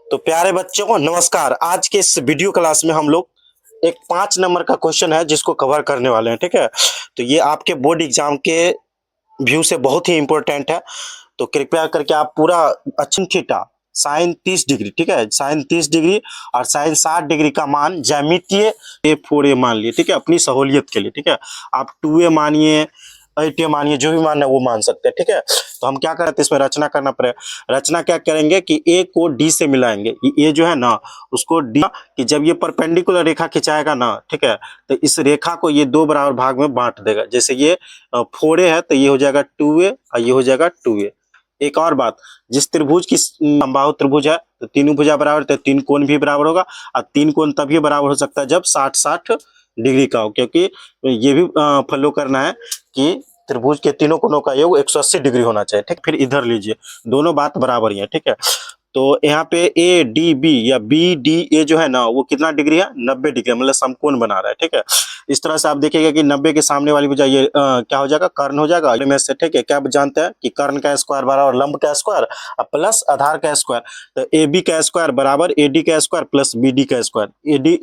तो प्यारे बच्चों को नमस्कार। आज के इस वीडियो क्लास में हम लोग एक 5 नंबर का क्वेश्चन है जिसको कवर करने वाले हैं। ठीक है, तो ये आपके बोर्ड एग्जाम के व्यू से बहुत ही इंपॉर्टेंट है। तो कृपया करके आप पूरा अच्छी थीटा साइन 30 डिग्री, ठीक है, साइन 30 डिग्री और साइन 60 डिग्री का मान ज्यामितीय ए 4a मान लिए, ठीक है, अपनी सहूलियत के लिए। ठीक है, आप 2a मानिए, 8a मानिए, जो भी मान है वो मान सकते हैं। ठीक है, तो हम क्या करते हैं, इसमें रचना करना पड़ेगा। रचना क्या करेंगे कि ए को डी से मिलाएंगे। ये जो है ना, उसको डी कि जब ये परपेंडिकुलर रेखा खिंचाएगा ना, ठीक है, तो इस रेखा को ये दो बराबर भाग में बांट देगा। जैसे ये 4a है तो ये हो जाएगा 2a और ये हो जाएगा 2a। एक और बात, जिस त्रिभुज की समबाहु त्रिभुज है तो तीनों भुजा बराबर, तो तीन कोण भी बराबर होगा। और तीन कोण तभी बराबर हो सकता है जब 60-60 डिग्री का हो, क्योंकि ये भी फॉलो करना है कि त्रिभुज के तीनों कोणों का योग 180 डिग्री होना चाहिए। ठीक, फिर इधर लीजिए, दोनों बात बराबर ही है। ठीक है, तो यहाँ पे ए डी बी या बी डी ए जो है ना वो कितना डिग्री है, 90 डिग्री, मतलब समकोण बना रहा है। ठीक है, इस तरह से आप देखिएगा कि 90 के सामने वाली भुजा ये क्या हो जाएगा, कर्ण हो जाएगा में से। ठीक है, क्या जानते हैं कि कर्ण का स्क्वायर बराबर लंब का स्क्वायर प्लस आधार का स्क्वायर। तो ए बी का स्क्वायर बराबर ए डी का स्क्वायर प्लस बी डी का स्क्वायर।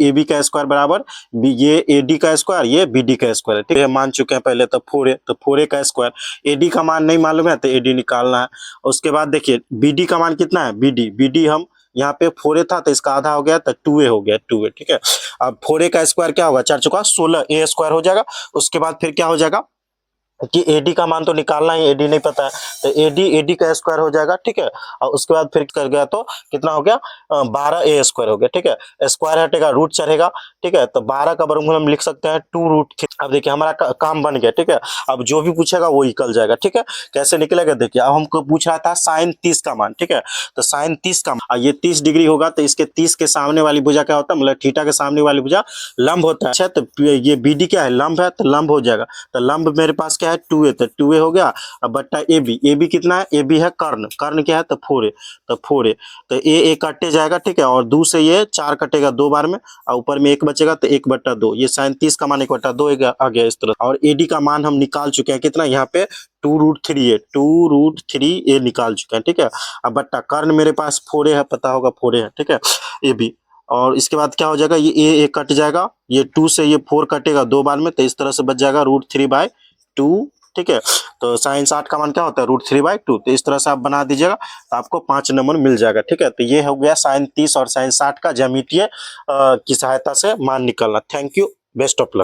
ए बी का स्क्वायर बराबर ये ए डी का स्क्वायर, ये बी डी का स्क्वायर है। ठीक है, मान चुके हैं पहले। तो 4a, तो 4a का स्क्वायर, ए डी का मान नहीं मालूम है तो ए डी निकालना है। उसके बाद देखिए बी डी का मान कितना है, बी डी हम यहाँ पे 4a था तो इसका आधा हो गया तो 2a हो गया, 2a। ठीक है, अब 4a का स्क्वायर क्या होगा, 4 चौका 16, a स्क्वायर हो जाएगा। उसके बाद फिर क्या हो जाएगा कि एडी का मान तो निकालना ही, एडी नहीं पता है तो एडी का स्क्वायर हो जाएगा। ठीक है, और उसके बाद फिर कर गया तो कितना हो गया, 12a स्क्वायर हो गया। ठीक है, स्क्वायर हटेगा रूट चढ़ेगा। ठीक है, तो 12 का वर्गमूल हम लिख सकते हैं 2 रूट। अब देखिए हमारा काम बन गया। ठीक है, अब जो भी पूछेगा वो निकल जाएगा। ठीक है, कैसे निकलेगा देखिए, अब हमको पूछ रहा था साइन 30 का मान। ठीक है, तो साइन 30 का मान, ये 30 डिग्री होगा तो इसके 30 के सामने वाली भुजा क्या होता है, मतलब थीटा के सामने वाली भुजा लंब होता है। अच्छा, तो ये बीडी क्या है, लंब है, तो लंब हो जाएगा। तो लंब मेरे पास क्या है 2a, तो 2a हो गया। अब बट्टा ए बी कितना है, ए बी है कर्ण, कर्ण क्या है तो 4a, तो 4a, तो ए कटे जाएगा। ठीक है, और 2 से ये 4 कटेगा 2 बार में, और ऊपर में 1 बचेगा तो 1/2। ये साइन 30 का मान 1/2 आ गया इस तरह। और एडी का मान हम निकाल चुके हैं कितना, यहाँ पे 2√3a निकाल चुके हैं। ठीक है, अब बट्टा कर्ण मेरे पास 4a है, पता होगा 4a है। ठीक है, ए बी, और इसके बाद क्या हो जाएगा, ये ए कट जाएगा, ये 2 से ये 4 कटेगा 2 बार में, तो इस तरह से बच जाएगा √3/2। ठीक है, तो साइन 60 का मान क्या होता है √3/2। तो इस तरह से आप बना दीजिएगा तो आपको 5 नंबर मिल जाएगा। ठीक है, तो ये हो गया साइन 30 और साइन 60 का ज्यामितीय की सहायता से मान निकालना। Thank you, best of luck.